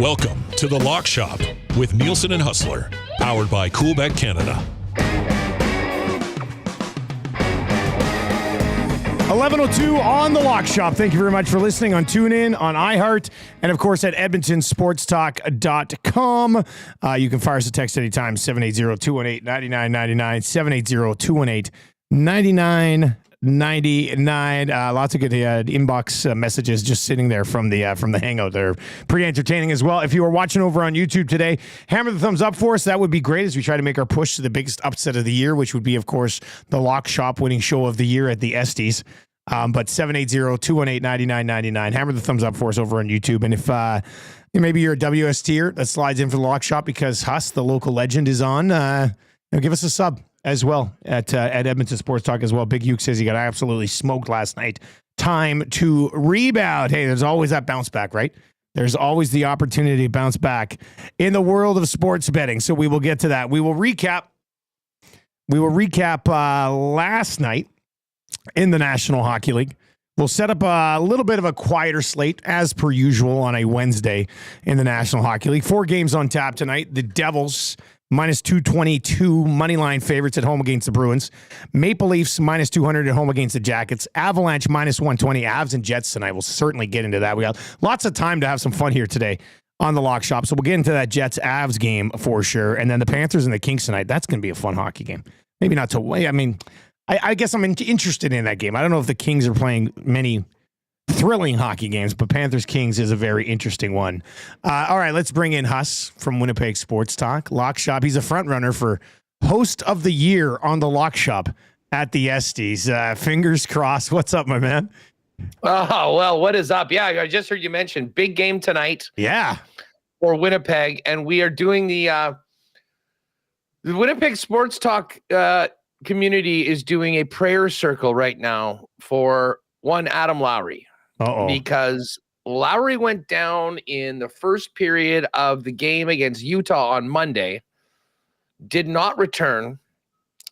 Welcome to The Lock Shop with Nielson and Hustler, powered by Coolbet Canada. 11:02 on The Lock Shop. Thank you very much for listening on TuneIn, on iHeart, and of course at EdmontonSportsTalk.com. You can fire us a text anytime, 780-218-9999, 780-218-9999. Lots of good inbox messages just sitting there from the hangout. They're pretty entertaining as well. If you are watching over on YouTube today, hammer the thumbs up for us. That would be great as we try to make our push to the biggest upset of the year, which would be, of course, the Lock Shop winning show of the year at the Estes. But 780-218-9999. Hammer the thumbs up for us over on YouTube. And if maybe you're a WSTer that slides in for the Lock Shop because Hus, the local legend, is on, give us a sub as well at Edmonton Sports Talk as well. Big Uke says he got absolutely smoked last night. Time to rebound. Hey, there's always that bounce back, right? There's always the opportunity to bounce back in the world of sports betting. So we will get to that. We will recap last night in the National Hockey League. We'll set up a little bit of a quieter slate as per usual on a Wednesday in the National Hockey League. 4 games on tap tonight. The Devils minus 222 money line favorites at home against the Bruins. Maple Leafs minus 200 at home against the Jackets. Avalanche minus 120. Avs and Jets tonight. We'll certainly get into that. We got lots of time to have some fun here today on the Lock Shop. So we'll get into that Jets-Avs game for sure. And then the Panthers and the Kings tonight. That's going to be a fun hockey game. Maybe not to wait. I mean, I guess I'm interested in that game. I don't know if the Kings are playing many thrilling hockey games, but Panthers-Kings is a very interesting one. All right, let's bring in Hus from Winnipeg Sports Talk. Lock Shop. He's a front runner for Host of the Year on the Lock Shop at the Estes. Fingers crossed. What's up, my man? Oh, well, what is up? Yeah, I just heard you mention big game tonight. Yeah. For Winnipeg, and we are doing the Winnipeg Sports Talk community is doing a prayer circle right now for one Adam Lowry. Because Lowry went down in the first period of the game against Utah on Monday, did not return.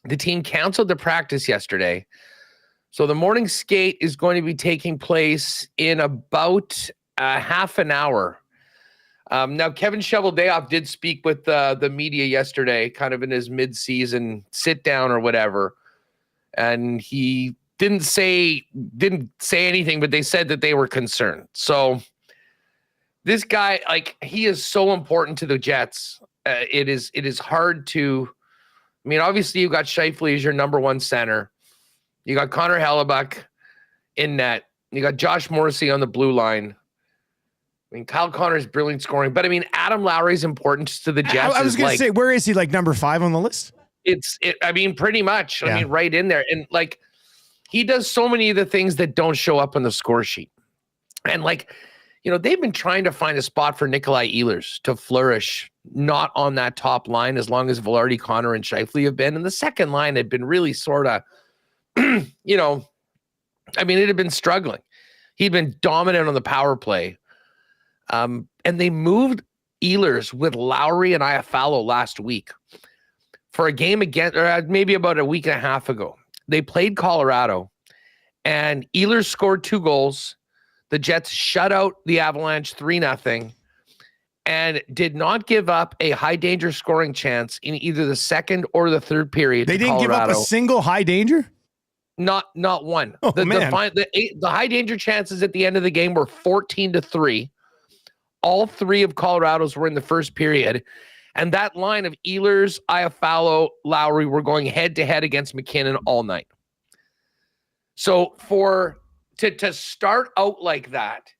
The team canceled the practice yesterday. So the morning skate is going to be taking place in about half an hour. Now, Kevin Shoveldayoff did speak with the media yesterday, kind of in his mid-season sit-down or whatever, and he didn't say anything, but they said that they were concerned. So this guy, he is so important to the Jets. It is hard to, I mean, obviously you got Scheifele as your number one center. You got Connor Hellebuck in net. You got Josh Morrissey on the blue line. I mean, Kyle Connor's brilliant scoring, but I mean, Adam Lowry's importance to the Jets. I was going to say, where is he? Like number 5 on the list? I mean, pretty much. Yeah. I mean, right in there. And he does so many of the things that don't show up on the score sheet. And they've been trying to find a spot for Nikolai Ehlers to flourish, not on that top line as long as Velarde, Connor, and Scheifele have been. And the second line had been really sort of, it had been struggling. He'd been dominant on the power play. And they moved Ehlers with Lowry and Iafallo last week for a game again, or maybe about a week and a half ago. They played Colorado, and Ehlers scored 2 goals. The Jets shut out the Avalanche 3-0 and did not give up a high-danger scoring chance in either the second or the third period. They didn't give up a single high danger? Not one. Oh, The high-danger chances at the end of the game were 14-3. All 3 of Colorado's were in the first period. And that line of Ehlers, Iafallo, Lowry were going head-to-head against McKinnon all night. So to start out like that,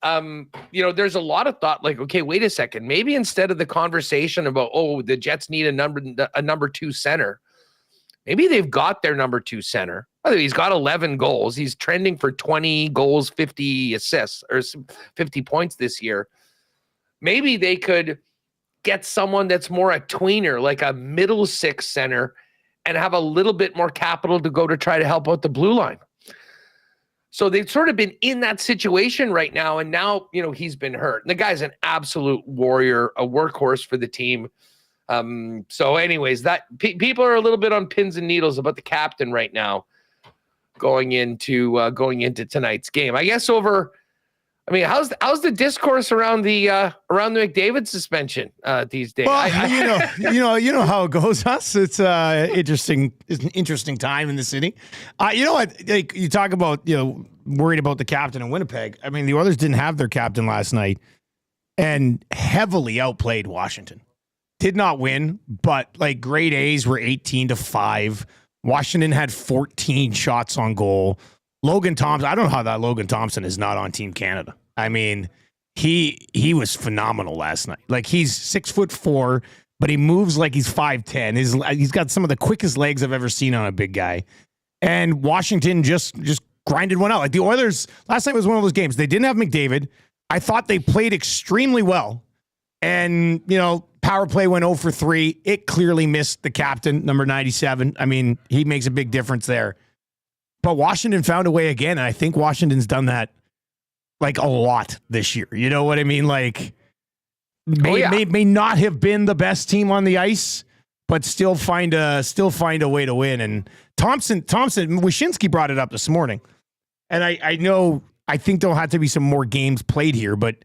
there's a lot of thought okay, wait a second. Maybe instead of the conversation about, the Jets need a number 2 center, maybe they've got their number 2 center. He's got 11 goals. He's trending for 20 goals, 50 assists, or 50 points this year. maybe they could get someone that's more a tweener, like a middle six center, and have a little bit more capital to go to try to help out the blue line. So they've sort of been in that situation right now. And now, he's been hurt. And the guy's an absolute warrior, a workhorse for the team. So anyways, that people are a little bit on pins and needles about the captain right now going into tonight's game. I guess how's the discourse around the McDavid suspension these days? Well, you know how it goes, Hus. It's It's an interesting time in the city. You know what? Like, you talk about worried about the captain in Winnipeg. I mean, the Oilers didn't have their captain last night and heavily outplayed Washington. Did not win, but like grade A's were 18-5. Washington had 14 shots on goal. Logan Thompson, I don't know how that Logan Thompson is not on Team Canada. I mean, he was phenomenal last night. Like, he's 6'4", but he moves like he's 5'10". He's got some of the quickest legs I've ever seen on a big guy. And Washington just grinded one out. Like, the Oilers, last night was one of those games. They didn't have McDavid. I thought they played extremely well. And, power play went 0 for 3. It clearly missed the captain, number 97. I mean, he makes a big difference there. But Washington found a way again, and I think Washington's done that like a lot this year. You know what I mean? Like, may not have been the best team on the ice, but still find a way to win. And Thompson, Wyshynski brought it up this morning, and I think there'll have to be some more games played here, but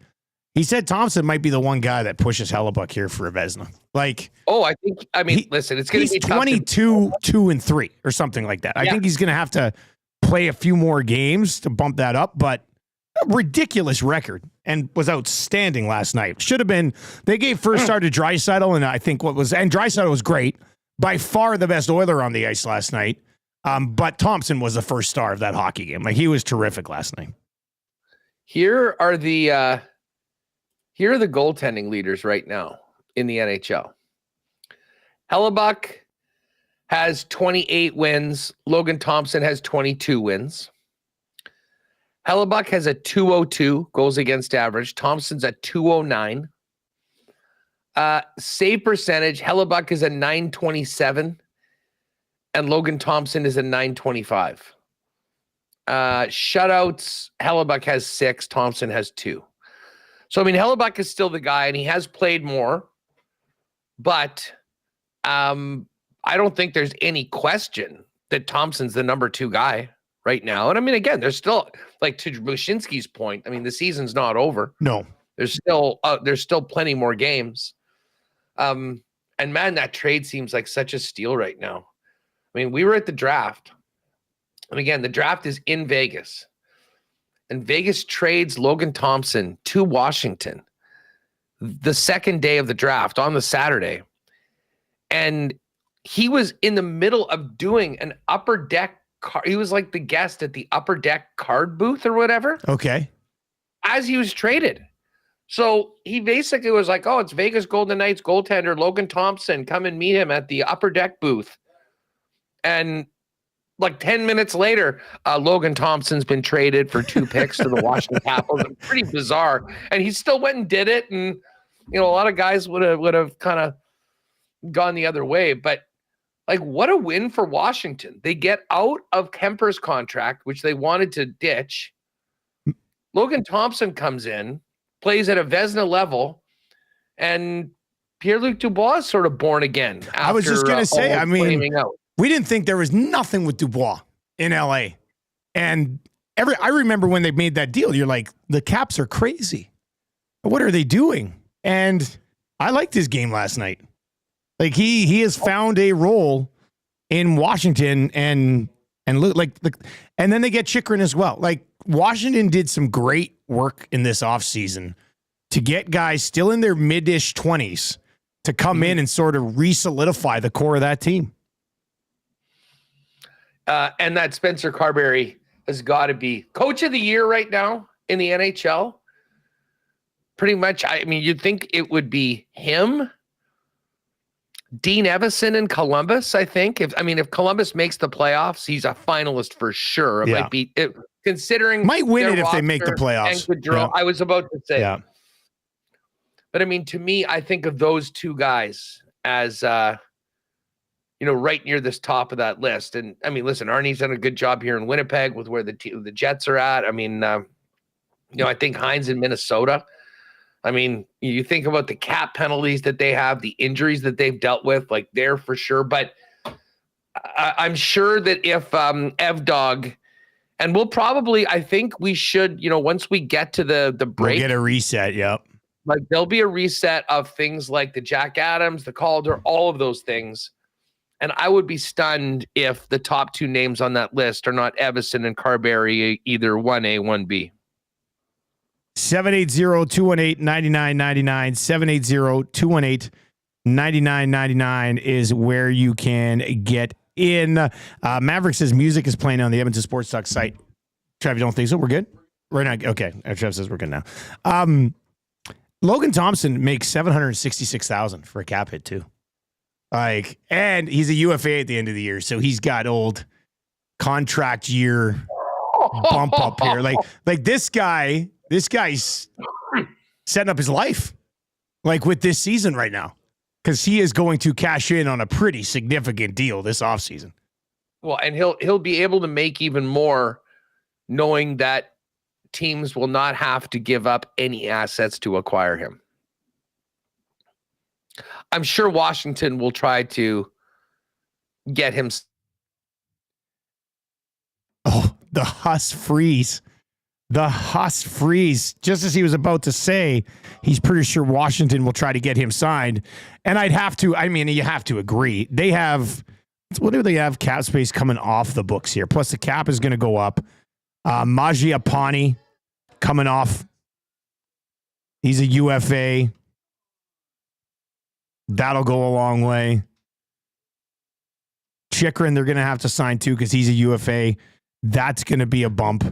he said Thompson might be the one guy that pushes Hellebuck here for a Vezina. Like, listen, it's going to be 22, 2-3 or something like that. I think he's going to have to play a few more games to bump that up, but a ridiculous record and was outstanding last night. Should have been, they gave first star to Draisaitl, and I think Draisaitl was great. By far the best Oiler on the ice last night. But Thompson was the first star of that hockey game. Like, he was terrific last night. Here are the goaltending leaders right now in the NHL. Hellebuck has 28 wins. Logan Thompson has 22 wins. Hellebuck has a 202 goals against average. Thompson's a 209. Save percentage, Hellebuck is a 927 and Logan Thompson is a 925. Shutouts, Hellebuck has 6, Thompson has 2. So, Hellebuck is still the guy, and he has played more, but I don't think there's any question that Thompson's the number 2 guy right now. And again, there's still, like, to Wyshynski's point, the season's not over. No. There's still plenty more games. And man, that trade seems like such a steal right now. We were at the draft, and again, the draft is in Vegas. And Vegas trades Logan Thompson to Washington the second day of the draft on the Saturday. And he was in the middle of doing an upper deck he was like the guest at the upper deck card booth or whatever. Okay. As he was traded. So he basically was like, oh, it's Vegas Golden Knights goaltender Logan Thompson. Come and meet him at the upper deck booth. And like 10 minutes later, Logan Thompson's been traded for 2 picks to the Washington Capitals. Pretty bizarre. And he still went and did it. And, a lot of guys would have kind of gone the other way. But, like, what a win for Washington. They get out of Kemper's contract, which they wanted to ditch. Logan Thompson comes in, plays at a Vezina level, and Pierre-Luc Dubois is sort of born again. I was just going to say, we didn't think there was nothing with Dubois in LA. And I remember when they made that deal, you're like, the Caps are crazy. What are they doing? And I liked his game last night. Like, he has found a role in Washington and then they get Chychrun as well. Like, Washington did some great work in this offseason to get guys still in their mid-ish 20s to come in and sort of re-solidify the core of that team. And that Spencer Carberry has got to be coach of the year right now in the NHL. Pretty much, you'd think it would be him, Dean Evison in Columbus, I think. If Columbus makes the playoffs, he's a finalist for sure. It might be considering might win it if they make the playoffs. I was about to say. Yeah. But I mean, to me, I think of those two guys as, right near this top of that list. And I mean, listen, Arnie's done a good job here in Winnipeg with where the Jets are at. I mean, I think Hines in Minnesota. I mean, you think about the cap penalties that they have, the injuries that they've dealt with, like they're for sure. But I'm sure that if Evdog, and we'll probably, I think we should, once we get to the break, we'll get a reset. Yep. Like there'll be a reset of things like the Jack Adams, the Calder, all of those things. And I would be stunned if the top two names on that list are not Evison and Carberry, either 1A, 1B. 780-218-9999. 780-218-9999 is where you can get in. Maverick says music is playing on the Edmonton Sports Talk site. Trev, you don't think so? We're good? We're not. Okay. Trev says we're good now. Logan Thompson makes $766,000 for a cap hit too. And he's a UFA at the end of the year, so he's got old contract year bump up here. Like this guy's setting up his life, with this season right now, because he is going to cash in on a pretty significant deal this offseason. Well, and he'll be able to make even more, knowing that teams will not have to give up any assets to acquire him. I'm sure Washington will try to get him. Oh, the Hus freeze. The Hus freeze. Just as he was about to say, he's pretty sure Washington will try to get him signed. And you have to agree. They have, what do they have? Cap space coming off the books here. Plus the cap is going to go up. Mangiapane coming off. He's a UFA. That'll go a long way. Chikrin, they're going to have to sign too because he's a UFA. That's going to be a bump.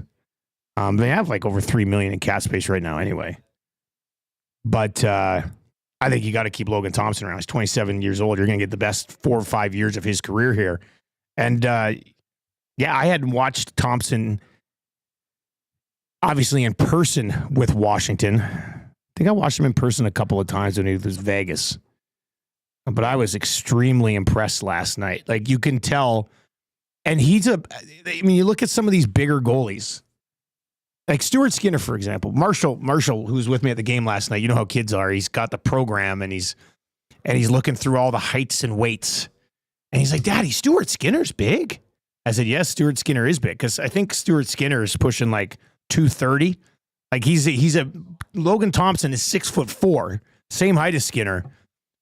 They have over $3 million in cap space right now anyway. But I think you got to keep Logan Thompson around. He's 27 years old. You're going to get the best 4 or 5 years of his career here. And I hadn't watched Thompson obviously in person with Washington. I think I watched him in person a couple of times when he was in Vegas. But I was extremely impressed last night. You can tell. And you look at some of these bigger goalies. Like Stuart Skinner, for example. Marshall, who was with me at the game last night. You know how kids are. He's got the program and he's looking through all the heights and weights. And he's like, Daddy, Stuart Skinner's big. I said, yes, Stuart Skinner is big. Because I think Stuart Skinner is pushing 230. Logan Thompson is 6'4", same height as Skinner,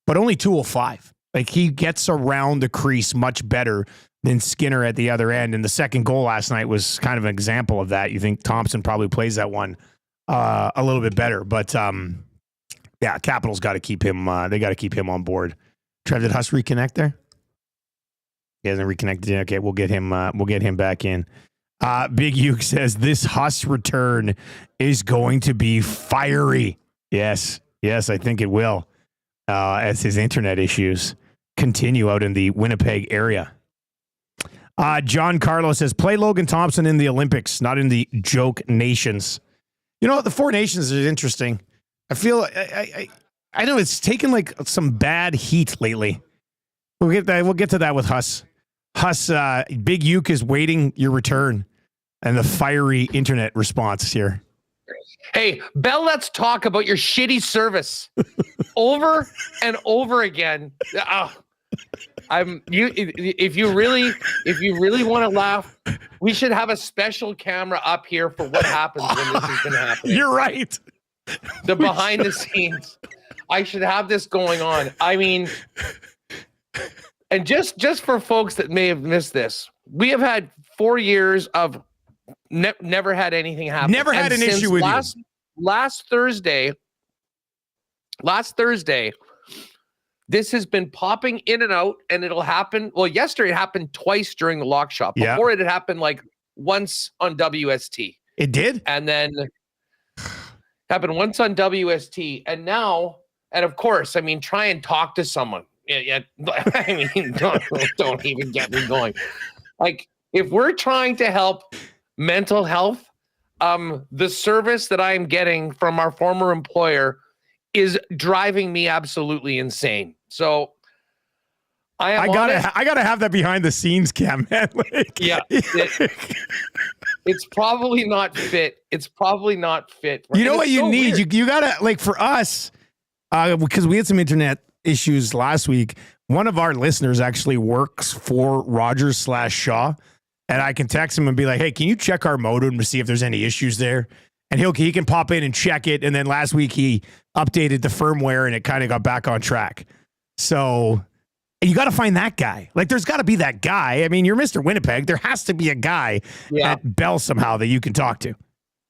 but only 205. He gets around the crease much better than Skinner at the other end. And the second goal last night was kind of an example of that. You think Thompson probably plays that one a little bit better. But, Capitals got to keep him. They got to keep him on board. Trev, did Hus reconnect there? He hasn't reconnected yet. Okay, we'll get him back in. Big Uke says this Hus return is going to be fiery. Yes, I think it will. As his internet issues continue out in the Winnipeg area. John Carlos says, play Logan Thompson in the Olympics, not in the joke nations. The Four Nations is interesting. I feel, I know it's taken some bad heat lately. We'll get to that with Hus. Hus, Big Uke is waiting your return and the fiery internet response here. Hey, Bell, let's talk about your shitty service over and over again. If you really want to laugh, we should have a special camera up here for what happens when this is going to happen. You're right. The behind the scenes. I should have this going on. I mean, and just for folks that may have missed this, we have had 4 years of never had anything happen. Never had an issue with you. Last Thursday, this has been popping in and out, and it'll happen. Well, yesterday it happened twice during the lock shop. Before it had happened once on WST. It did? And then happened once on WST. And now, and of course, try and talk to someone. Don't even get me going. If we're trying to help mental health, the service that I am getting from our former employer is driving me absolutely insane. So I gotta have that behind the scenes cam, man. Like, yeah, it's probably not fit. It's probably not fit. You know what you need? You gotta, like, for us, because we had some internet issues last week. One of our listeners actually works for Rogers/Shaw, and I can text him and be like, "Hey, can you check our modem to see if there's any issues there?" And he can pop in and check it. And then last week he updated the firmware and it kind of got back on track. So you got to find that guy. Like, there's got to be that guy. I mean, you're Mr. Winnipeg. There has to be a guy at Bell somehow that you can talk to.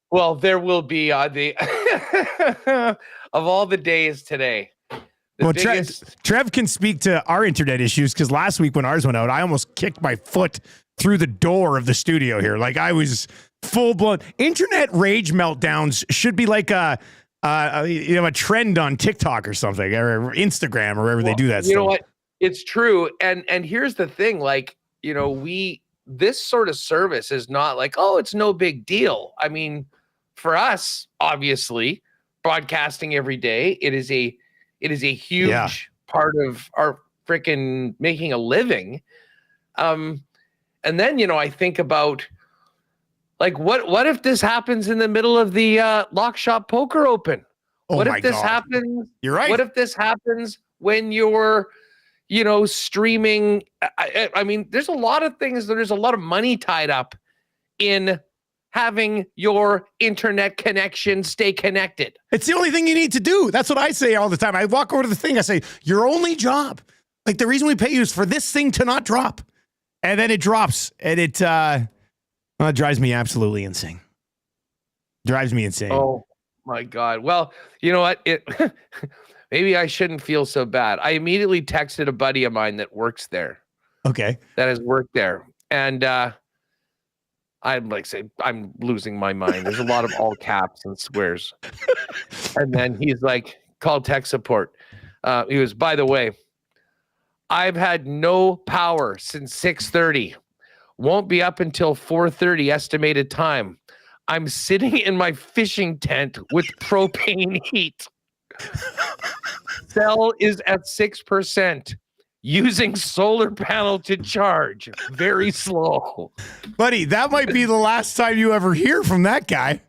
Well, there will be the of all the days today. Well, Trev can speak to our internet issues, because last week when ours went out, I almost kicked my foot through the door of the studio here. Like, I was full blown. Internet rage meltdowns should be like a trend on TikTok or something, or Instagram, or wherever they do that. You know what? It's true. And here's the thing, like, this sort of service is not like, oh, it's no big deal. I mean, for us, obviously, broadcasting every day, it is a huge part of our freaking making a living. And then, I think about, like, what if this happens in the middle of the Lock Shop Poker Open? What if this happens? You're right. What if this happens when you're, streaming? I mean, there's a lot of things. There's a lot of money tied up in having your internet connection stay connected. It's the only thing you need to do. That's what I say all the time. I walk over to the thing. I say, your only job, like, the reason we pay you is for this thing to not drop. And then it drops, and it drives me absolutely insane. Drives me insane. Oh my God. Well, you know what? Maybe I shouldn't feel so bad. I immediately texted a buddy of mine that works there. Okay. That has worked there. And I'm like, I'm losing my mind. There's a lot of all caps and squares. And then he's like, call tech support. He was, by the way, I've had no power since 6:30. Won't be up until 4:30 estimated time. I'm sitting in my fishing tent with propane heat. Cell is at 6%. Using solar panel to charge. Very slow. Buddy, that might be the last time you ever hear from that guy.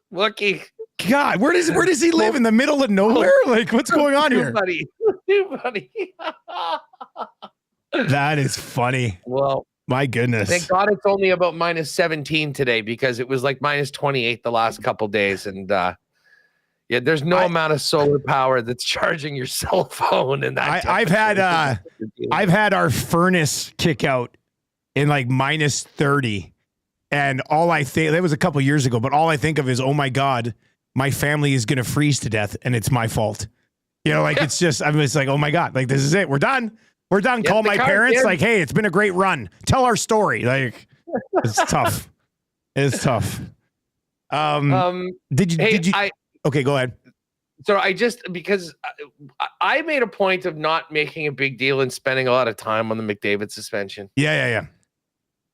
Lucky. God, where does he live? In the middle of nowhere? Like, what's going on here? Buddy. That is funny. Well, my goodness. Thank God it's only about minus 17 today, because it was like minus 28 the last couple days. And there's no amount of solar power that's charging your cell phone. And that I've had our furnace kick out in like minus 30. And all I think, that was a couple years ago, but all I think of is, oh my God, my family is going to freeze to death and it's my fault. It's just, I'm just like, oh my God, like, this is it. We're done. We're done. Call my parents. Like, hey, it's been a great run. Tell our story. Like, it's tough. It's tough. Did you, okay, go ahead. So because I made a point of not making a big deal and spending a lot of time on the McDavid suspension. Yeah.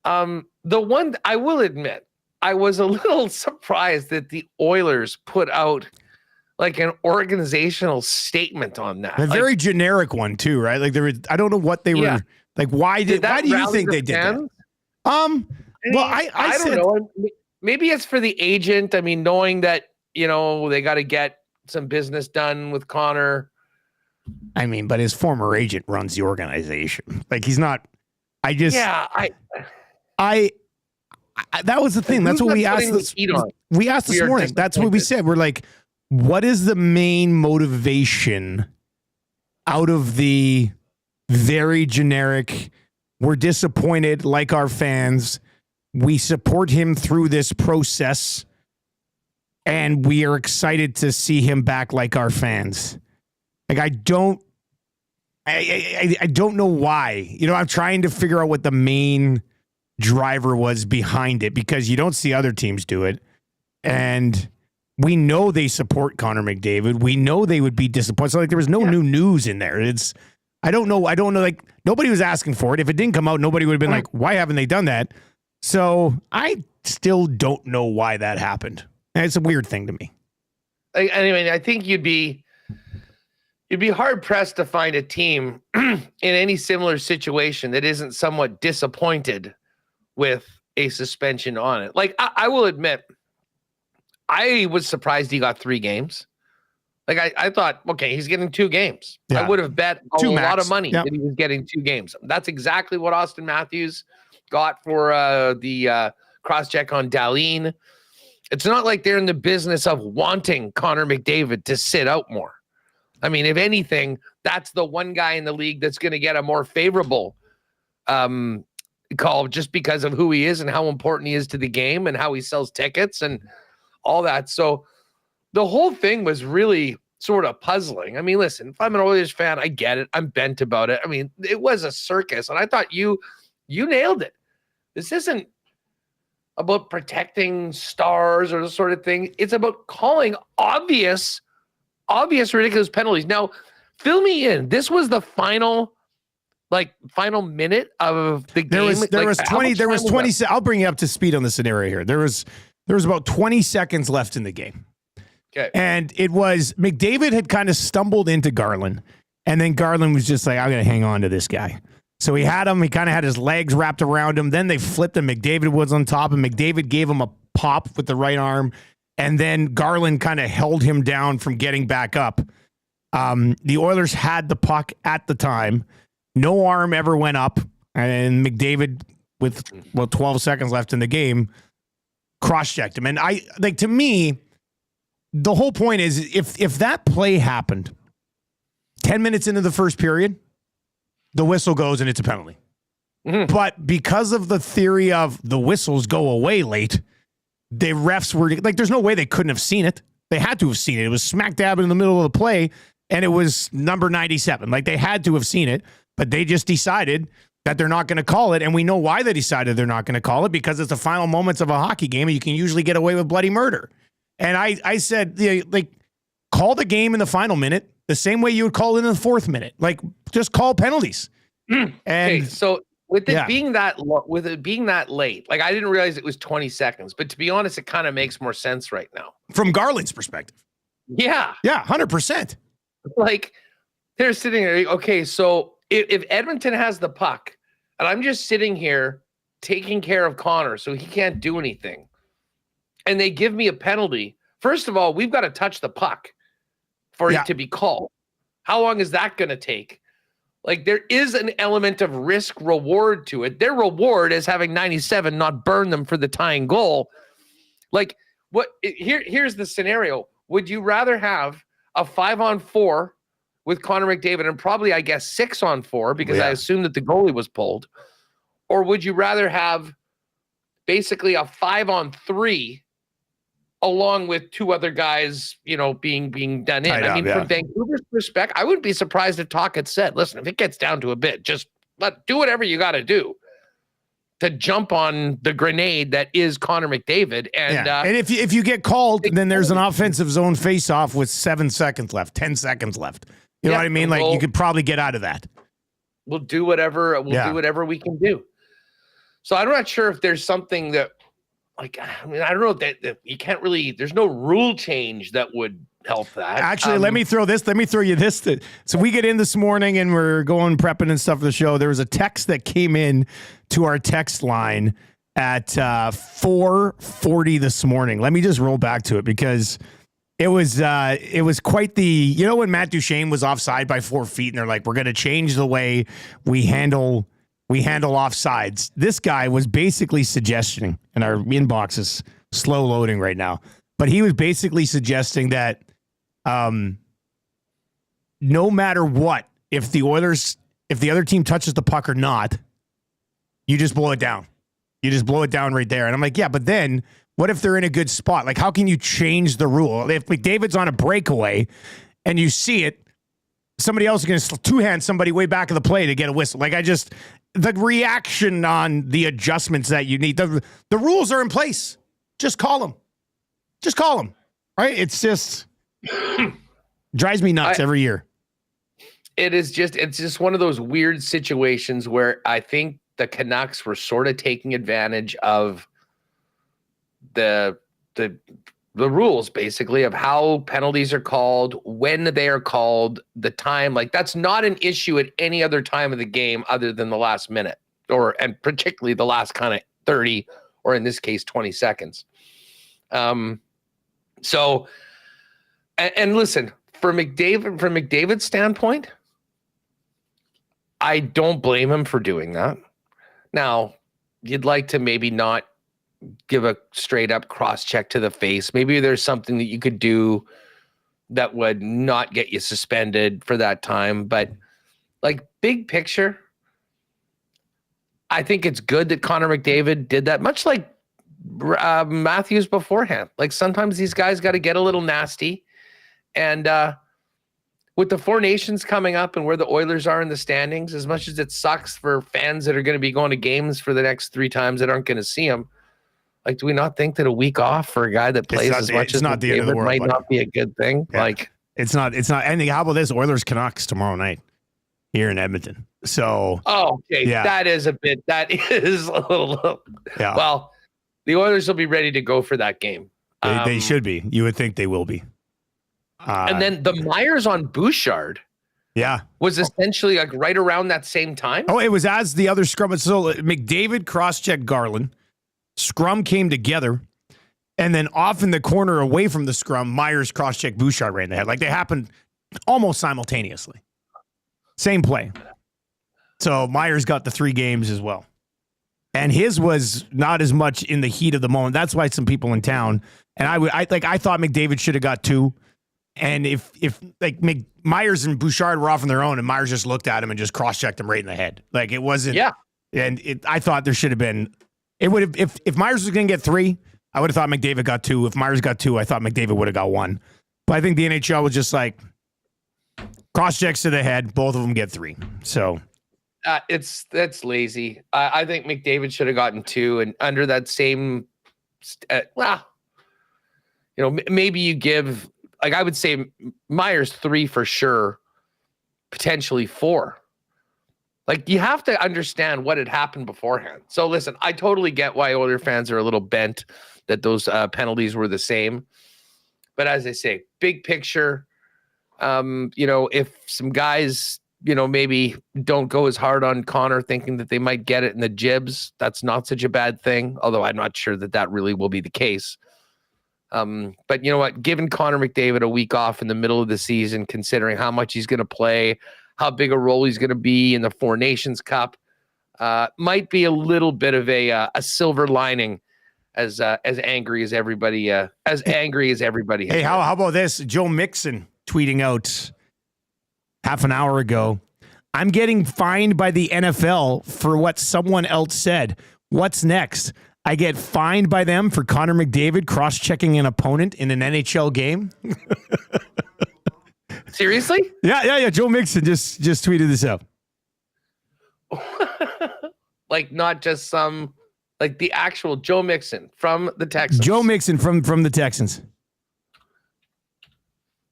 The one, I will admit, I was a little surprised that the Oilers put out like an organizational statement on that. A very generic one too, right? Like, I don't know what they were like. Why do you think they did that? Well, I don't know. Maybe it's for the agent. I mean, knowing that, they got to get some business done with Connor. I mean, but his former agent runs the organization. Like, he's not. That was the thing. That's what we asked. We asked this morning. That's what we said. We're like, what is the main motivation out of the very generic, we're disappointed like our fans, we support him through this process, and we are excited to see him back like our fans? Like, I don't know why. I'm trying to figure out what the main driver was behind it, because you don't see other teams do it. And we know they support Connor McDavid. We know they would be disappointed. So, like, there was no new news in there. I don't know. Like, nobody was asking for it. If it didn't come out, nobody would have been like, why haven't they done that? So I still don't know why that happened. And it's a weird thing to me. I think you'd be hard pressed to find a team in any similar situation that isn't somewhat disappointed with a suspension on it. Like I will admit, I was surprised he got 3 games. Like I thought, okay, he's getting 2 games. Yeah. I would have bet a lot of money that he was getting 2 games. That's exactly what Austin Matthews got for the cross-check on Dahlin. It's not like they're in the business of wanting Connor McDavid to sit out more. I mean, if anything, that's the one guy in the league that's going to get a more favorable call just because of who he is and how important he is to the game and how he sells tickets and all that. So the whole thing was really sort of puzzling. I mean, listen, if I'm an Oilers fan, I get it. I'm bent about it. I mean, it was a circus, and I thought you nailed it. This isn't about protecting stars or the sort of thing. It's about calling obvious ridiculous penalties. Now, fill me in. This was the final minute of the game. There was 20. I'll bring you up to speed on the scenario here. There was about 20 seconds left in the game. Okay. And it was McDavid had kind of stumbled into Garland, and then Garland was just like, I'm going to hang on to this guy. So he had him. He kind of had his legs wrapped around him. Then they flipped him. McDavid was on top, and McDavid gave him a pop with the right arm. And then Garland kind of held him down from getting back up. The Oilers had the puck at the time. No arm ever went up. And McDavid, with 12 seconds left in the game, cross-checked him. And to me, the whole point is if that play happened 10 minutes into the first period, the whistle goes and it's a penalty. Mm-hmm. But because of the theory of the whistles go away late, the refs were like, there's no way they couldn't have seen it. They had to have seen it. It was smack dab in the middle of the play, and it was number 97. Like, they had to have seen it, but they just decided that they're not going to call it. And we know why they decided they're not going to call it, because it's the final moments of a hockey game, and you can usually get away with bloody murder. And I said, call the game in the final minute the same way you would call it in the 4th minute. Like, just call penalties. And okay, so with it being that late, like, I didn't realize it was 20 seconds, but to be honest, it kind of makes more sense right now from Garland's perspective. Yeah, 100%. Like, they're sitting there. Okay, so if Edmonton has the puck, and I'm just sitting here taking care of Connor, so he can't do anything, and they give me a penalty, first of all, we've got to touch the puck for it to be called. How long is that going to take? Like, there is an element of risk reward to it. Their reward is having 97 not burn them for the tying goal. Like, here's the scenario. Would you rather have a 5-on-4 with Connor McDavid and probably, I guess, 6-on-4 because I assume that the goalie was pulled? Or would you rather have basically a 5-on-3 along with 2 other guys, being done in? I mean, from Vancouver's perspective, I wouldn't be surprised if Talk had said, listen, if it gets down to a bit, just do whatever you got to do to jump on the grenade that is Connor McDavid. And and if you get called, then there's an offensive zone face-off with 7 seconds left, 10 seconds left. You know what I mean? Like, you could probably get out of that. We'll do whatever we can do. So I'm not sure if there's something that, like, I mean, I don't know that you can't really, there's no rule change that would help that. Actually, let me throw you this. So we get in this morning and we're going prepping and stuff for the show. There was a text that came in to our text line at 4:40 this morning. Let me just roll back to it because it was quite the, when Matt Duchene was offside by 4 feet and they're like, we're going to change the way we handle offsides. This guy was basically suggesting, and our inbox is slow loading right now, but he was basically suggesting that no matter what, if the other team touches the puck or not, you just blow it down. You just blow it down right there. And I'm like, yeah, but then what if they're in a good spot? Like, how can you change the rule? If McDavid's on a breakaway and you see it, somebody else is going to two-hand somebody way back of the play to get a whistle. Like, the reaction on the adjustments that you need. The rules are in place. Just call them. Just call them. Right? It's just drives me nuts every year. It's just one of those weird situations where I think the Canucks were sort of taking advantage of the the rules basically of how penalties are called, when they are called, the time. Like, that's not an issue at any other time of the game other than the last minute, and particularly the last kind of 30, or in this case, 20 seconds. So, and listen, from McDavid's standpoint, I don't blame him for doing that. Now, you'd like to maybe not give a straight up cross check to the face. Maybe there's something that you could do that would not get you suspended for that time. But like, big picture, I think it's good that Connor McDavid did that, much like Matthews beforehand. Like, sometimes these guys got to get a little nasty. And with the Four Nations coming up and where the Oilers are in the standings, as much as it sucks for fans that are going to be going to games for the next 3 times that aren't going to see them, like, do we not think that a week off for a guy that plays as much as not the end of the world, might not be a good thing? Yeah. Like, it's not. And how about this? Oilers Canucks tomorrow night here in Edmonton. So, okay, yeah. That is a little. Yeah. Well, the Oilers will be ready to go for that game. They should be. You would think they will be. And then the Myers on Bouchard, was essentially like right around that same time. Oh, it was as the other scrum. So McDavid cross-checked Garland. Scrum came together, and then off in the corner away from the scrum, Myers cross-checked Bouchard right in the head. Like, they happened almost simultaneously. Same play. So Myers got the 3 games as well. And his was not as much in the heat of the moment. That's why some people in town, and I thought McDavid should have got 2. And if Myers and Bouchard were off on their own, and Myers just looked at him and just cross-checked him right in the head. Like, it wasn't. Yeah. And I thought there should have been. It would have, if Myers was going to get 3, I would have thought McDavid got 2. If Myers got 2, I thought McDavid would have got 1. But I think the NHL was just like, cross-checks to the head, both of them get 3. So that's lazy. I think McDavid should have gotten 2, and under that same, maybe you give, like, I would say Myers 3 for sure, potentially 4. Like, you have to understand what had happened beforehand. So listen, I totally get why Oilers fans are a little bent that those penalties were the same. But as I say, big picture, if some guys, maybe don't go as hard on Connor thinking that they might get it in the jibs, that's not such a bad thing. Although I'm not sure that really will be the case. But you know what? Giving Connor McDavid a week off in the middle of the season, considering how much he's going to play, how big a role he's going to be in the Four Nations Cup, might be a little bit of a silver lining, as angry as everybody has. Hey, how about this? Joe Mixon tweeting out half an hour ago, "I'm getting fined by the NFL for what someone else said. What's next? I get fined by them for Connor McDavid cross-checking an opponent in an NHL game?" Seriously? Yeah. Joe Mixon just tweeted this out. Like, not just some, like the actual Joe Mixon from the Texans. Joe Mixon from the Texans.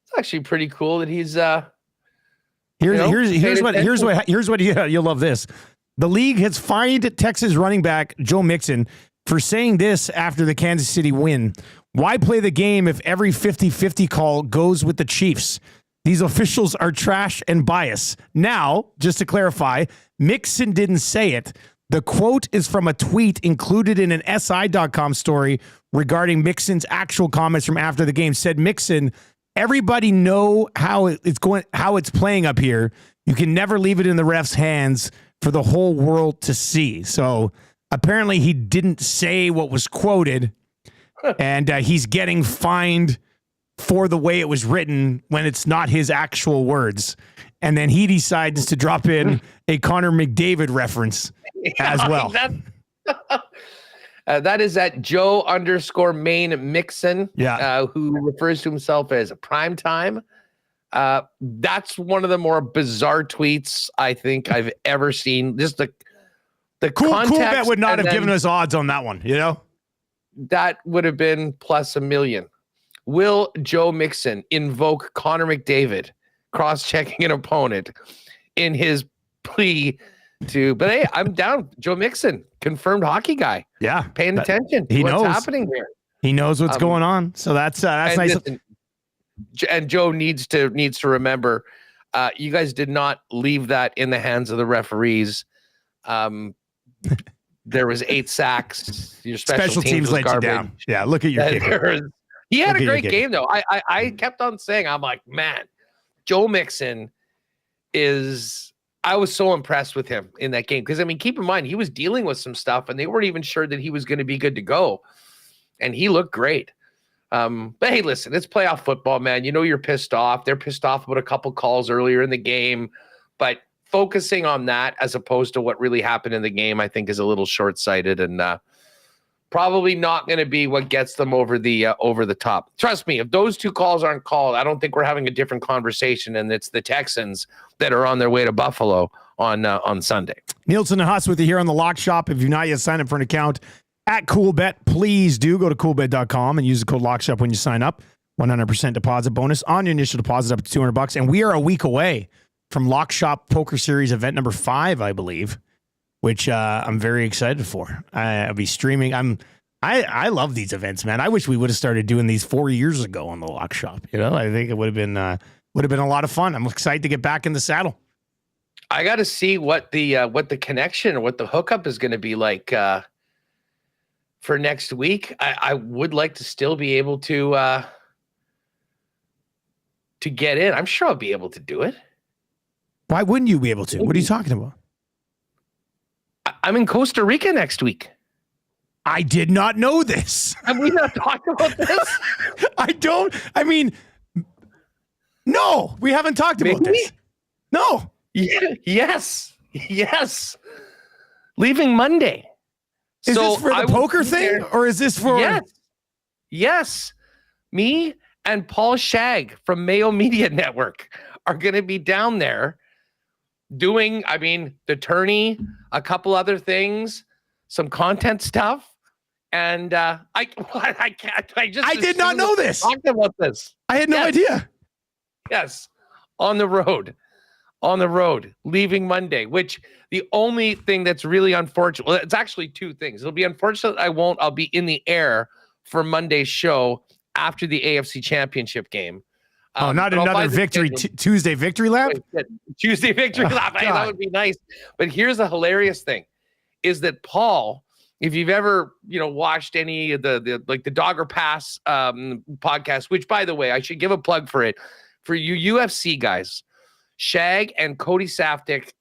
It's actually pretty cool that he's Here's what you'll love this. The league has fined Texas running back Joe Mixon for saying this after the Kansas City win. "Why play the game if every 50-50 call goes with the Chiefs? These officials are trash and biased." Now, just to clarify, Mixon didn't say it. The quote is from a tweet included in an SI.com story regarding Mixon's actual comments from after the game. Said Mixon, "Everybody know how it's playing up here. You can never leave it in the ref's hands for the whole world to see." So apparently he didn't say what was quoted, and he's getting fined for the way it was written when it's not his actual words. And then he decides to drop in a Connor McDavid reference as well. That is at Joe_Main Mixon, who refers to himself as a prime time. That's one of the more bizarre tweets I think I've ever seen. Just the context. Coolbet would not have given us odds on that one, That would have been plus $1 million. Will Joe Mixon invoke Connor McDavid cross-checking an opponent in his plea to? But hey, I'm down. Joe Mixon, confirmed hockey guy. Yeah, paying attention. He What's knows happening here. He knows what's going on. So that's nice. Listen, and Joe needs to remember, you guys did not leave that in the hands of the referees. There was 8 sacks. Your special teams let you down. Yeah, look at your kicker. He had a great game, though. I kept on saying, I'm like, man, Joe Mixon I was so impressed with him in that game. Because, I mean, keep in mind, he was dealing with some stuff, and they weren't even sure that he was going to be good to go. And he looked great. But, hey, listen, it's playoff football, man. You know you're pissed off. They're pissed off about a couple calls earlier in the game. But focusing on that as opposed to what really happened in the game, I think, is a little short-sighted and probably not going to be what gets them over the top. Trust me, if those 2 calls aren't called, I don't think we're having a different conversation, and it's the Texans that are on their way to Buffalo on Sunday. Nielson and Hus with you here on the Lock Shop. If you've not yet signed up for an account at Coolbet, please do go to coolbet.com and use the code LOCKSHOP when you sign up. 100% deposit bonus on your initial deposit up to $200. And we are a week away from Lock Shop Poker Series event number 5, I believe, which I'm very excited for. I'll be streaming. I love these events, man. I wish we would have started doing these 4 years ago on the Lock Shop. You know, I think it would have been a lot of fun. I'm excited to get back in the saddle. I got to see what the connection or what the hookup is going to be like for next week. I would like to still be able to get in. I'm sure I'll be able to do it. Why wouldn't you be able to? What are you talking about? I'm in Costa Rica next week. I did not know this. Have we not talked about this? No, we haven't talked about this. No. Yeah, yes. Leaving Monday. Is this for the poker thing or is this for? Yes. Me and Paul Shag from Mayo Media Network are going to be down there doing, the tourney, a couple other things, some content stuff. And I did not know this. Talked about this. I had no idea. Yes. On the road, leaving Monday, which the only thing that's really unfortunate, well, it's actually 2 things. It'll be unfortunate I'll be in the air for Monday's show after the AFC Championship game. Not another Tuesday victory lap? Tuesday victory lap. Hey, that would be nice. But here's the hilarious thing, is that Paul, if you've ever, watched any of the Dogger Pass podcast, which, by the way, I should give a plug for it, for you UFC guys, Shag and Cody Saftik.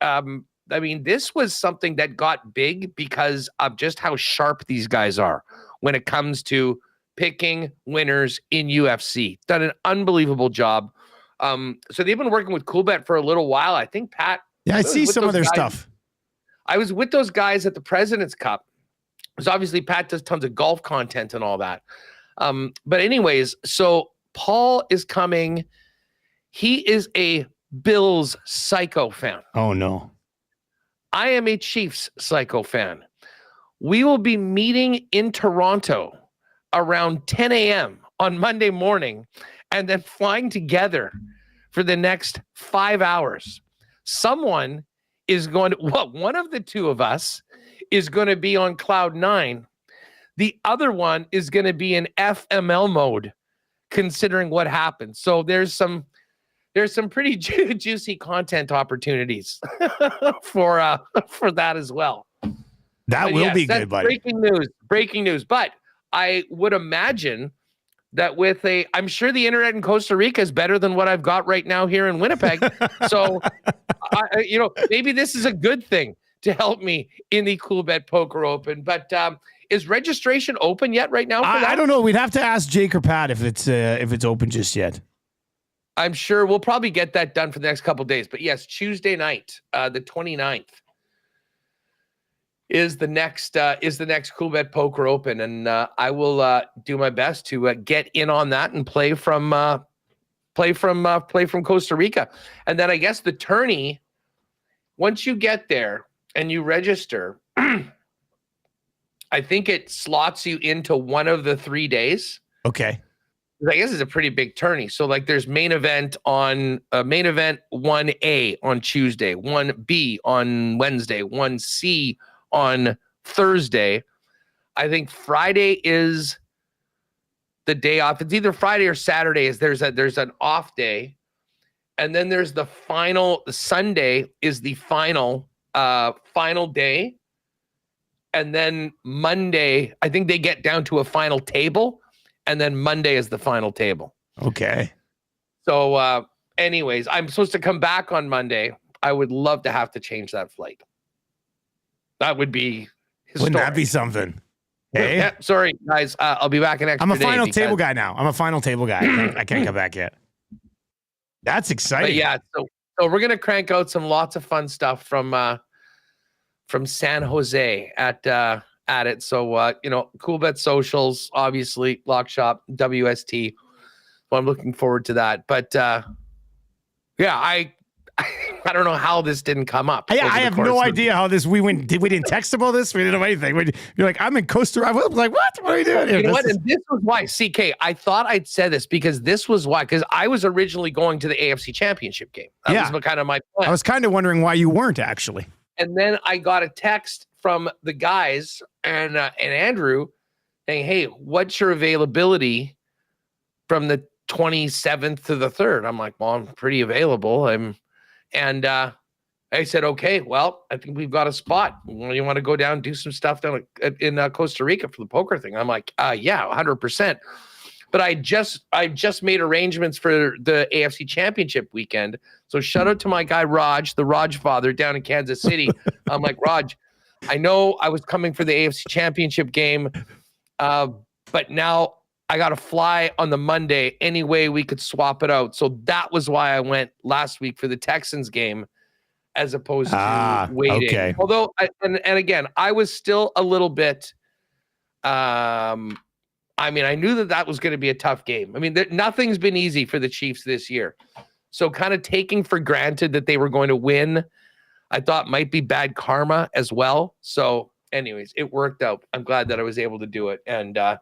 This was something that got big because of just how sharp these guys are when it comes to picking winners in UFC. Done an unbelievable job. So they've been working with Coolbet for a little while. I think Pat. Yeah, I see some of their stuff. I was with those guys at the President's Cup. Because obviously Pat does tons of golf content and all that. But anyways, so Paul is coming. He is a Bills psycho fan. Oh, no. I am a Chiefs psycho fan. We will be meeting in Toronto around 10 a.m. on Monday morning and then flying together for the next 5 hours. Someone is going to, one of the 2 of us is going to be on cloud 9. The other one is going to be in FML mode, considering what happened. So there's some pretty juicy content opportunities for that as well. That will be good, buddy. Breaking news. But I would imagine that I'm sure the internet in Costa Rica is better than what I've got right now here in Winnipeg. So, maybe this is a good thing to help me in the Coolbet Poker Open. But is registration open yet right now? I don't know. We'd have to ask Jake or Pat if it's open just yet. I'm sure we'll probably get that done for the next couple of days. But yes, Tuesday night, the 29th. Is the next Coolbet Poker Open, and I will do my best to get in on that and play from Costa Rica, and then I guess the tourney. Once you get there and you register, I think it slots you into one of the 3 days. Okay. I guess it's a pretty big tourney. So there's main event 1A on Tuesday, 1B on Wednesday, 1C on Thursday. I think Friday is the day off. It's either Friday or Saturday. There's an off day, and then there's the final. Sunday is the final day, and then Monday, I think they get down to a final table, and then Monday is the final table. Okay. So, anyways, I'm supposed to come back on Monday. I would love to have to change that flight. That would be historic. Wouldn't that be something? Hey, Yeah, sorry, guys. I'll be back an extra I'm a day final because- table guy now. I'm a final table guy. I can't come back yet. That's exciting. But yeah, so we're gonna crank out lots of fun stuff from San Jose at it. So Coolbet socials, obviously, Lock Shop, WST. Well, I'm looking forward to that. But I don't know how this didn't come up. Yeah, I have no idea how this. We didn't text about this. We didn't know anything. You're like, I'm in Costa Rica. I was like, what? What are you doing here? You know what? And this was why, CK, I thought I'd said this because this was why. Because I was originally going to the AFC Championship game. That was kind of my plan. I was kind of wondering why you weren't actually. And then I got a text from the guys and Andrew saying, hey, what's your availability from the 27th to the 3rd? I'm like, well, I'm pretty available. And I said, okay, well, I think we've got a spot. You want to go down and do some stuff down in Costa Rica for the poker thing? I'm like, yeah, 100%. But I just made arrangements for the AFC Championship weekend. So shout out to my guy, Raj, the Raj father down in Kansas City. I'm like, Raj, I know I was coming for the AFC Championship game, but now I got to fly on the Monday. Any way we could swap it out. So that was why I went last week for the Texans game as opposed to waiting. Okay. Although, again, I was still a little bit, I knew that was going to be a tough game. I mean, nothing's been easy for the Chiefs this year. So kind of taking for granted that they were going to win, I thought might be bad karma as well. So anyways, it worked out. I'm glad that I was able to do it. And that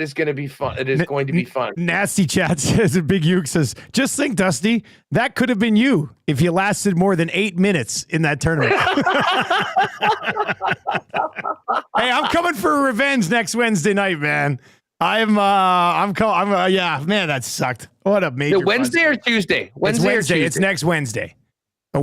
is going to be fun. It is going to be fun. Nasty Chat says, Big Uke says, just think, Dusty, that could have been you if you lasted more than 8 minutes in that tournament. Hey, I'm coming for revenge next Wednesday night, man. Man, that sucked. What a major. Wednesday or Tuesday? Wednesday. It's next Wednesday. A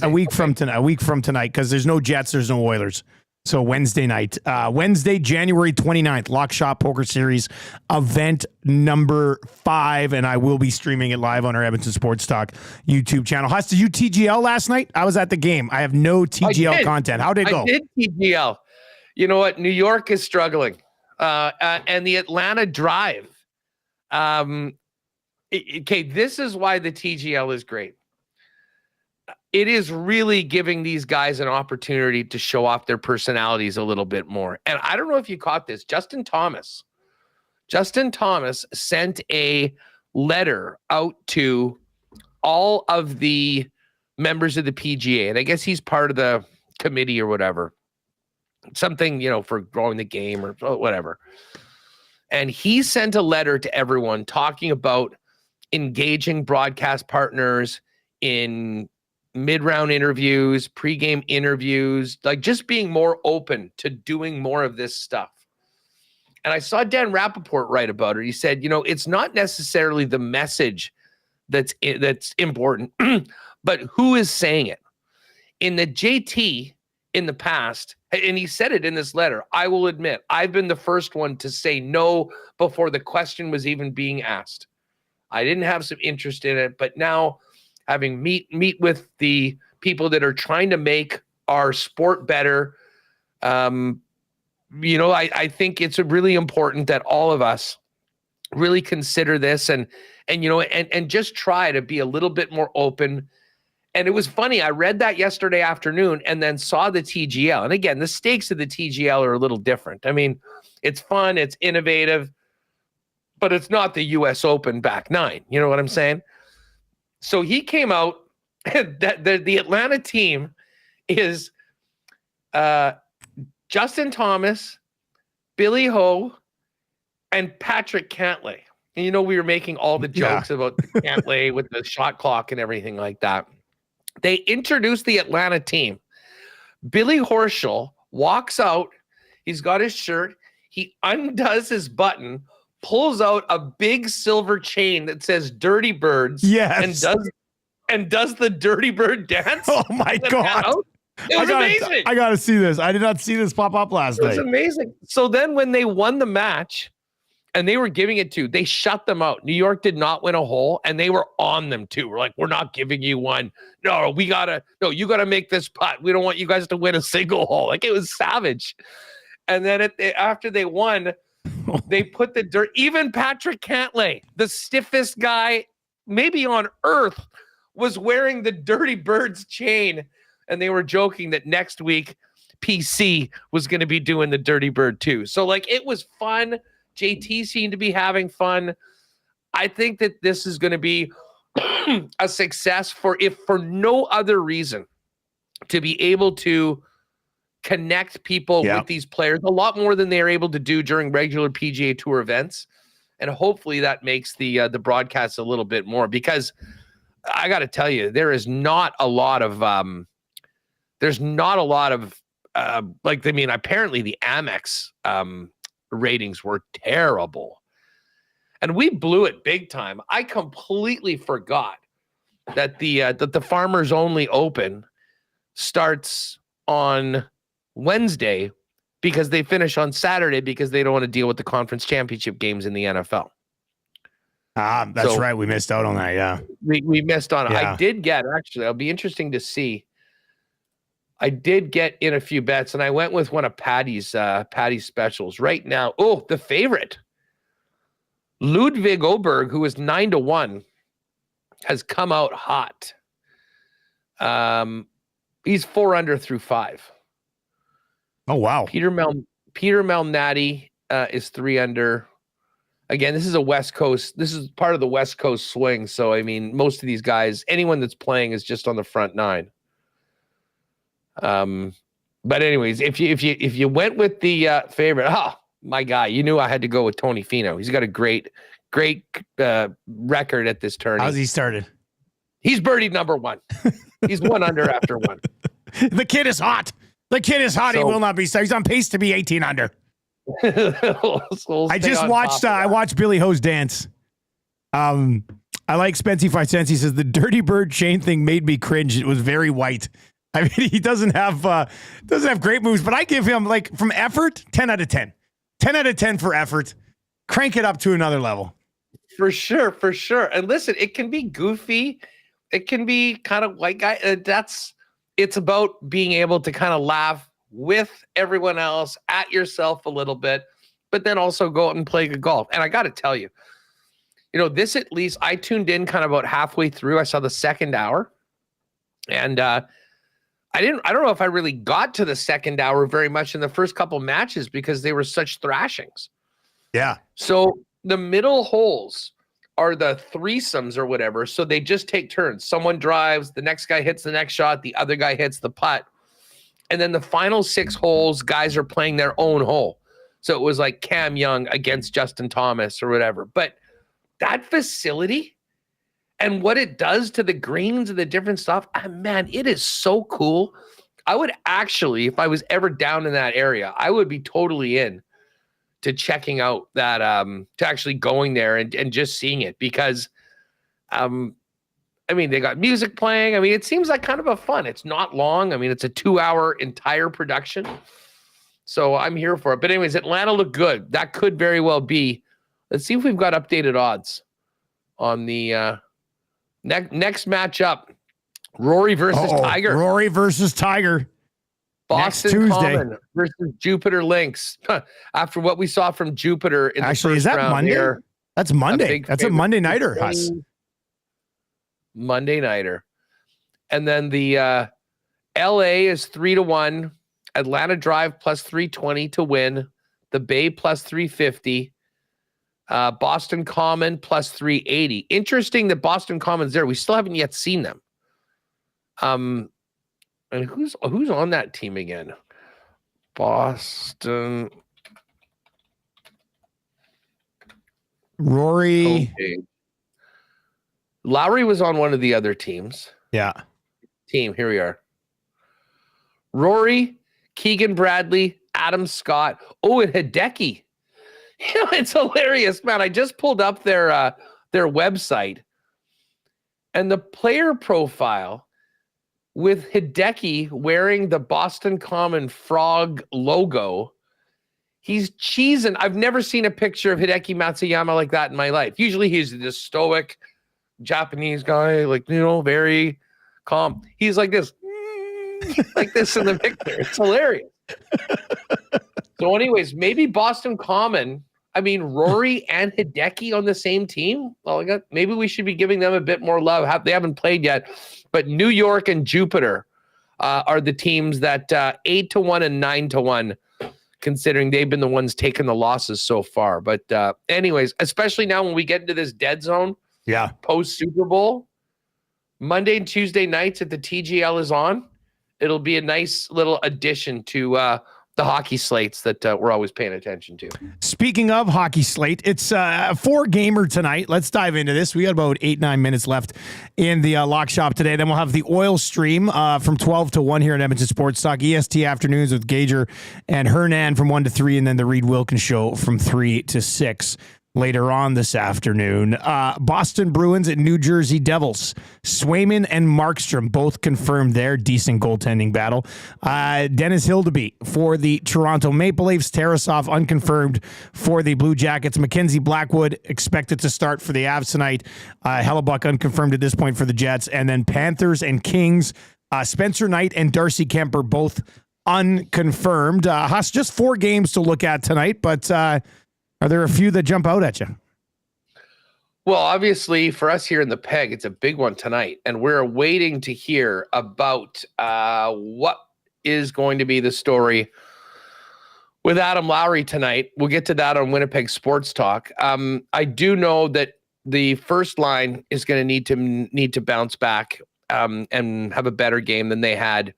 week from tonight, because there's no Jets, there's no Oilers. So Wednesday night, Wednesday, January 29th, Lock Shop Poker Series, event number 5, and I will be streaming it live on our Edmonton Sports Talk YouTube channel. Hus, did you TGL last night? I was at the game. I have no TGL content. How did it go? I did TGL. You know what? New York is struggling, and the Atlanta Drive. This is why the TGL is great. It is really giving these guys an opportunity to show off their personalities a little bit more. And I don't know if you caught this. Justin Thomas sent a letter out to all of the members of the PGA. And I guess he's part of the committee or whatever. Something, for growing the game or whatever. And he sent a letter to everyone talking about engaging broadcast partners in mid-round interviews, pre-game interviews, like just being more open to doing more of this stuff. And I saw Dan Rappaport write about it. He said, it's not necessarily the message that's important, but who is saying it. In the JT in the past, and he said it in this letter, I will admit, I've been the first one to say no before the question was even being asked. I didn't have some interest in it, but now having meet with the people that are trying to make our sport better. I think it's really important that all of us really consider this and just try to be a little bit more open. And it was funny. I read that yesterday afternoon and then saw the TGL. And again, the stakes of the TGL are a little different. I mean, it's fun, it's innovative, but it's not the US Open back 9. You know what I'm saying? So he came out that the Atlanta team is Justin Thomas, Billy Ho, and Patrick Cantlay. And we were making all the jokes about Cantlay with the shot clock and everything like that. They introduced the Atlanta team. Billy Horschel walks out. He's got his shirt. He undoes his button, pulls out a big silver chain that says Dirty Birds. Yes. And does the Dirty Bird dance. Oh my God. It was amazing. I got to see this. I did not see this pop up last night. It was amazing. So then when they won the match and they were giving it to, they shut them out. New York did not win a hole and they were on them too. We're like, we're not giving you one. No, you got to make this putt. We don't want you guys to win a single hole. Like, it was savage. And then after they won, they put the dirt. Even Patrick Cantlay, the stiffest guy maybe on earth, was wearing the Dirty Birds chain. And they were joking that next week PC was going to be doing the Dirty Bird too. So like, it was fun. JT seemed to be having fun. I think that this is going to be a success if for no other reason, to be able to connect people with these players a lot more than they're able to do during regular PGA Tour events. And hopefully that makes the broadcast a little bit more, because I got to tell you, there's not a lot of apparently the Amex ratings were terrible. And we blew it big time. I completely forgot that the Farmers Only Open starts on Wednesday because they finish on Saturday because they don't want to deal with the conference championship games in the NFL. That's right. We missed out on that. Yeah. We missed on it. Yeah. I did get, actually, it'll be interesting to see. I did get in a few bets, and I went with one of Patty's specials right now. Oh, the favorite, Ludwig Oberg, who is 9-1, has come out hot. He's 4 under through 5. Oh wow. Peter Malnati is 3 under. Again, this is a West Coast. This is part of the West Coast swing. So I mean, most of these guys, anyone that's playing is just on the front 9. But anyways, if you went with the favorite, my guy, you knew I had to go with Tony Finau. He's got a great record at this tournament. How's he started? He's birdied number 1. He's 1 under after 1. The kid is hot. He will not be. He's on pace to be 18 under. I watched Billy Ho's dance. I like Spency 5 cents. He says the Dirty Bird chain thing made me cringe. It was very white. I mean, he doesn't have great moves, but I give him, like, from effort, 10 out of 10. 10 out of 10 for effort. Crank it up to another level. For sure. And listen, it can be goofy. It can be kind of white guy. It's about being able to kind of laugh with everyone else, at yourself a little bit, but then also go out and play good golf. And I got to tell you, this, at least I tuned in kind of about halfway through. I saw the second hour, and I don't know if I really got to the second hour very much in the first couple matches because they were such thrashings. Yeah. So the middle holes are the threesomes or whatever. So they just take turns. Someone drives, the next guy hits the next shot, the other guy hits the putt. And then the final 6 holes, guys are playing their own hole. So it was like Cam Young against Justin Thomas or whatever. But that facility and what it does to the greens and the different stuff, man, it is so cool. I would actually, if I was ever down in that area, I would be totally in to checking out that, to actually going there and just seeing it, because, they got music playing. It seems like kind of a fun. It's not long. It's a 2-hour entire production. So I'm here for it. But anyways, Atlanta looked good. That could very well be. Let's see if we've got updated odds on the next matchup. Rory versus Tiger. Rory versus Tiger. Boston Common versus Jupiter Lynx. After what we saw from Jupiter in the first round. Is that Monday? Here, that's Monday. That's a Monday nighter, Hus. Monday nighter. And then the LA is 3-1. Atlanta Drive plus 320 to win. The Bay plus 350. Boston Common plus 380. Interesting that Boston Common's there. We still haven't yet seen them. And who's on that team again? Boston. Rory. Okay. Lowry was on one of the other teams. Yeah. Here we are. Rory, Keegan Bradley, Adam Scott. Oh, and Hideki. It's hilarious, man. I just pulled up their website, and the player profile with Hideki wearing the Boston Common Frog logo. He's cheesing. I've never seen a picture of Hideki Matsuyama like that in my life. Usually he's this stoic Japanese guy, like, very calm. He's like this, like this in the picture. It's hilarious. So anyways, maybe Boston Common, Rory and Hideki on the same team. Well, maybe we should be giving them a bit more love. They haven't played yet, but New York and Jupiter are the teams that 8-1 and 9-1, considering they've been the ones taking the losses so far. But anyways, especially now when we get into this dead zone, post Super Bowl, Monday and Tuesday nights at the TGL is on. It'll be a nice little addition to the hockey slates that we're always paying attention to. Speaking of hockey slate, it's a 4-gamer tonight. Let's dive into this. We got about 8-9 minutes left in the lock shop today. Then we'll have the oil stream from 12 to 1 here at Edmonton Sports Talk. EST afternoons with Gager and Hernan from 1 to 3, and then the Reed Wilkins show from 3 to 6. Later on this afternoon, Boston Bruins at New Jersey Devils. Swayman and Markstrom both confirmed their decent goaltending battle. Dennis Hildeby for the Toronto Maple Leafs. Tarasov unconfirmed for the Blue Jackets. Mackenzie Blackwood expected to start for the Avs tonight. Hellebuck unconfirmed at this point for the Jets. And then Panthers and Kings. Spencer Knight and Darcy Kemper both unconfirmed. Hus, just 4 games to look at tonight, but are there a few that jump out at you? Well, obviously, for us here in the Peg, it's a big one tonight, and we're waiting to hear about what is going to be the story with Adam Lowry tonight. We'll get to that on Winnipeg Sports Talk. I do know that the first line is going to need to bounce back and have a better game than they had.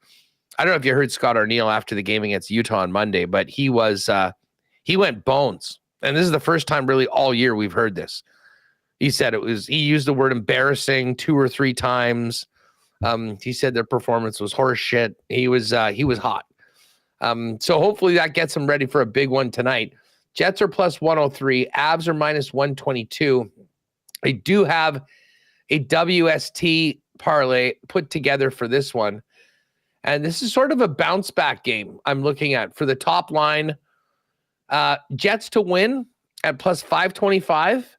I don't know if you heard Scott Arniel after the game against Utah on Monday, but he went bones. And this is the first time really all year we've heard this. He said he used the word embarrassing 2 or 3 times. He said their performance was horse shit. He was hot. So hopefully that gets him ready for a big one tonight. Jets are plus 103. Avs are minus 122. I do have a WST parlay put together for this one. And this is sort of a bounce back game I'm looking at for the top line. Jets to win at plus 525.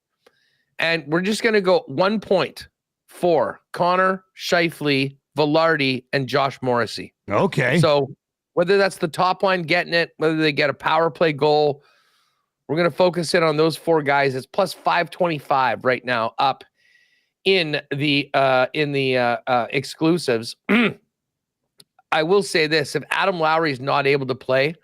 And we're just going to go 1 point for Connor, Scheifele, Velarde, and Josh Morrissey. Okay. So whether that's the top line getting it, whether they get a power play goal, we're going to focus in on those 4 guys. It's plus 525 right now up in the exclusives. I will say this. If Adam Lowry is not able to play,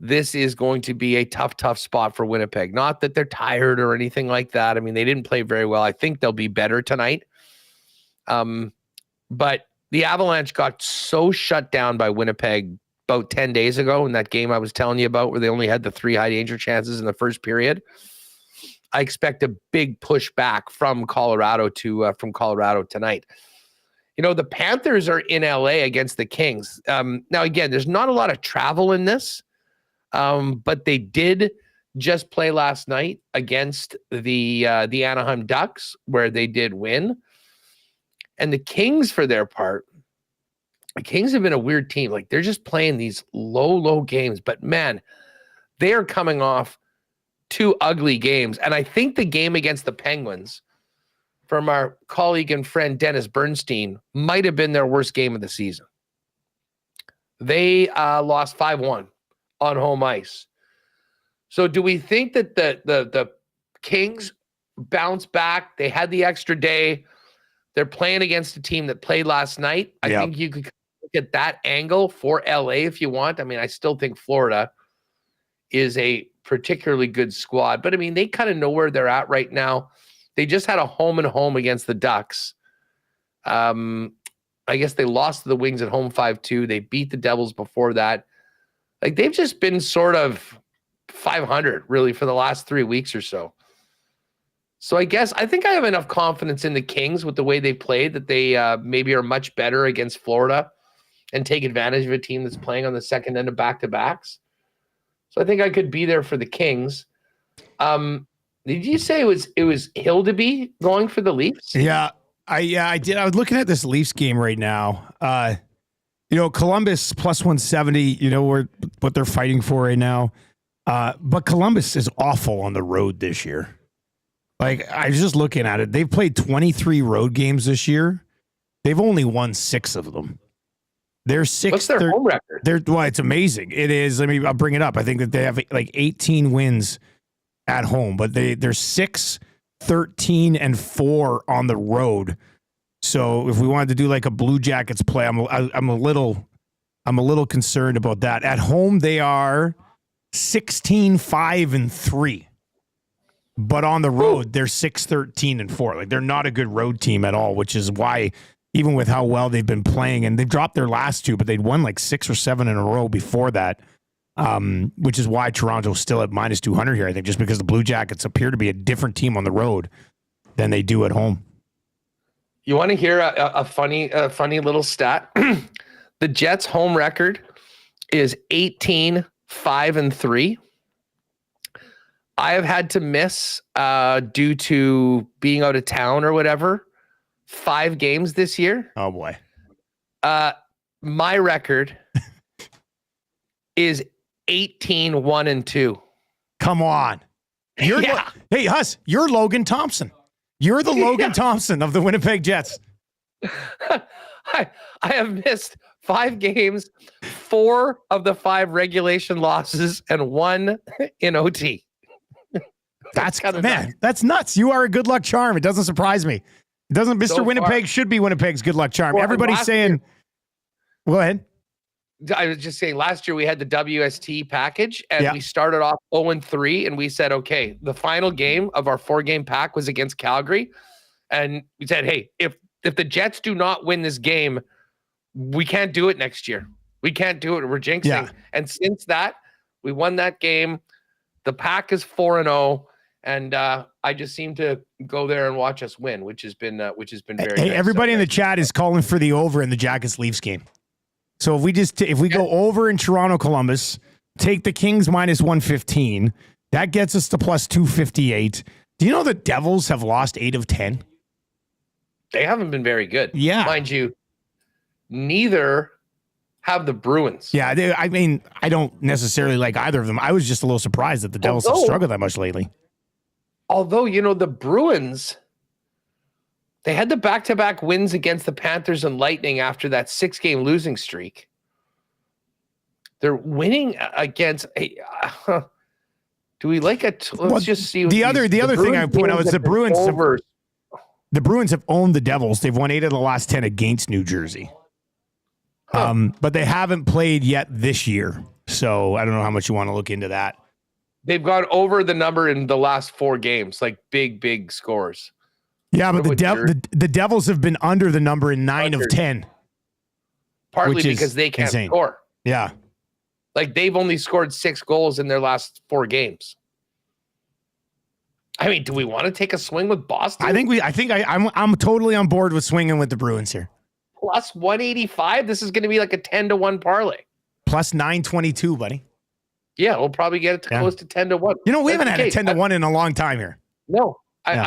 this is going to be a tough spot for Winnipeg. Not that they're tired or anything like that. They didn't play very well. I think they'll be better tonight. But the Avalanche got so shut down by Winnipeg about 10 days ago in that game I was telling you about where they only had the 3 high danger chances in the first period. I expect a big push back from Colorado tonight. The Panthers are in LA against the Kings. Now, again, there's not a lot of travel in this. But they did just play last night against the Anaheim Ducks, where they did win. And the Kings, for their part, the Kings have been a weird team. Like, they're just playing these low games. But, man, they are coming off 2 ugly games. And I think the game against the Penguins, from our colleague and friend Dennis Bernstein, might have been their worst game of the season. They lost 5-1. On home ice. So do we think that the Kings bounce back? They had the extra day. They're playing against a team that played last night. I think you could look at that angle for LA if you want. I still think Florida is a particularly good squad, but they kind of know where they're at right now. They just had a home and home against the Ducks. I guess they lost to the Wings at home 5-2. They beat the Devils before that. Like, they've just been sort of 500 really for the last 3 weeks or so. So I think I have enough confidence in the Kings with the way they played that they maybe are much better against Florida and take advantage of a team that's playing on the second end of back-to-backs. So I think I could be there for the Kings. Did you say it was Hildeby going for the Leafs? Yeah, I did. I was looking at this Leafs game right now. Columbus plus 170, what they're fighting for right now. But Columbus is awful on the road this year. Like, I was just looking at it. They've played 23 road games this year. They've only won 6 of them. They're 6. What's their home record? It's amazing. It is. I'll bring it up. I think that they have like 18 wins at home, but they're 6, 13, and 4 on the road. So if we wanted to do like a Blue Jackets play, I'm a little concerned about that. At home, they are 16, 5, and 3. But on the road, they're 6, 13, and 4. Like, they're not a good road team at all, which is why, even with how well they've been playing, and they've dropped their last 2, but they'd won like 6 or 7 in a row before that, which is why Toronto's still at minus 200 here, I think, just because the Blue Jackets appear to be a different team on the road than they do at home. You want to hear a funny little stat? The Jets' home record is 18, 5, and 3. I have had to miss, due to being out of town or whatever, 5 games this year. Oh, boy. My record is 18, 1, and 2. Come on. Hey, Hus, you're Logan Thompson. You're the Logan Thompson of the Winnipeg Jets. I have missed 5 games, 4 of the 5 regulation losses, and 1 in OT. That's nuts. You are a good luck charm. It doesn't surprise me. It doesn't. Mr. So Winnipeg far, should be Winnipeg's good luck charm. Well, Everybody's saying, go ahead. I was just saying, last year we had the WST package, and we started off 0-3, and we said, okay, the final game of our 4-game pack was against Calgary, and we said, hey, if the Jets do not win this game, we can't do it next year. We can't do it. We're jinxing. Yeah. And since that, we won that game. The pack is 4-0. And I just seem to go there and watch us win, which has been very. Hey, nice. everybody in the chat is calling for the over in the Jackets Leafs game. So if we go over in Toronto Columbus, take the Kings minus 115, that gets us to plus 258. Do you know the Devils have lost 8 of 10? They haven't been very good. Yeah, mind you, neither have the Bruins. Yeah, I don't necessarily like either of them. I was just a little surprised that the Devils have struggled that much lately. Although, the Bruins, they had the back-to-back wins against the Panthers and Lightning after that 6-game losing streak. They're winning against do we like it? Let's just see. The other thing I point out is the Bruins have owned the Devils. They've won 8 of the last 10 against New Jersey. But they haven't played yet this year. So I don't know how much you want to look into that. They've gone over the number in the last 4 games, like big scores. Yeah, but the Devils have been under the number in 9 of 10. Partly because they can't score. Yeah. Like, they've only scored 6 goals in their last 4 games. I mean, do we want to take a swing with Boston? I'm totally on board with swinging with the Bruins here. Plus 185. This is going to be like a 10-1 parlay. Plus 922, buddy. Yeah, we'll probably get it close to 10-1. We haven't had a 10-1 in a long time here. No, I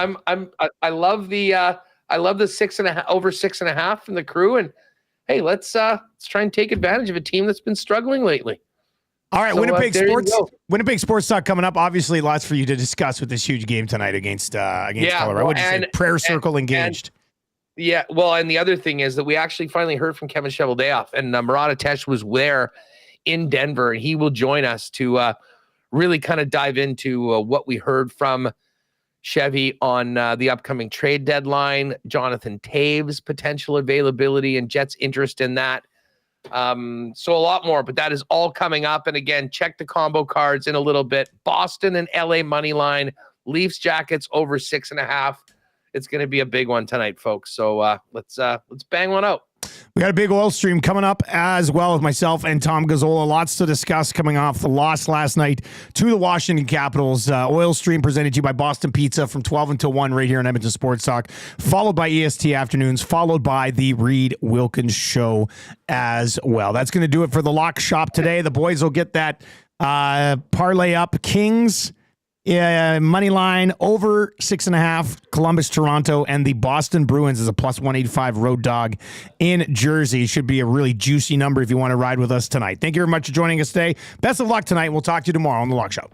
love the over 6.5 from the Crew, and hey, let's try and take advantage of a team that's been struggling lately. All right, so, Winnipeg Sports Talk coming up. Obviously, lots for you to discuss with this huge game tonight against Colorado. What did you say? Prayer circle engaged. And the other thing is that we actually finally heard from Kevin Cheveldayoff, and Murat Atesh was there in Denver, and he will join us to really kind of dive into what we heard from Chevy on the upcoming trade deadline, Jonathan Taves' potential availability and Jets' interest in that. So a lot more, but that is all coming up. And again, check the combo cards in a little bit. Boston and LA money line, Leafs Jackets over 6.5. It's going to be a big one tonight, folks. So let's bang one out. We got a big oil stream coming up as well with myself and Tom Gazzola. Lots to discuss coming off the loss last night to the Washington Capitals. Oil stream presented to you by Boston Pizza from 12 until 1 right here on Edmonton Sports Talk, followed by EST Afternoons, followed by the Reed Wilkins Show as well. That's going to do it for the Lock Shop today. The boys will get that Parlay up Kings. Money line over 6.5, Columbus, Toronto, and the Boston Bruins is a plus 185 road dog in Jersey. Should be a really juicy number if you want to ride with us tonight. Thank you very much for joining us today. Best of luck tonight. We'll talk to you tomorrow on The Lock Shop.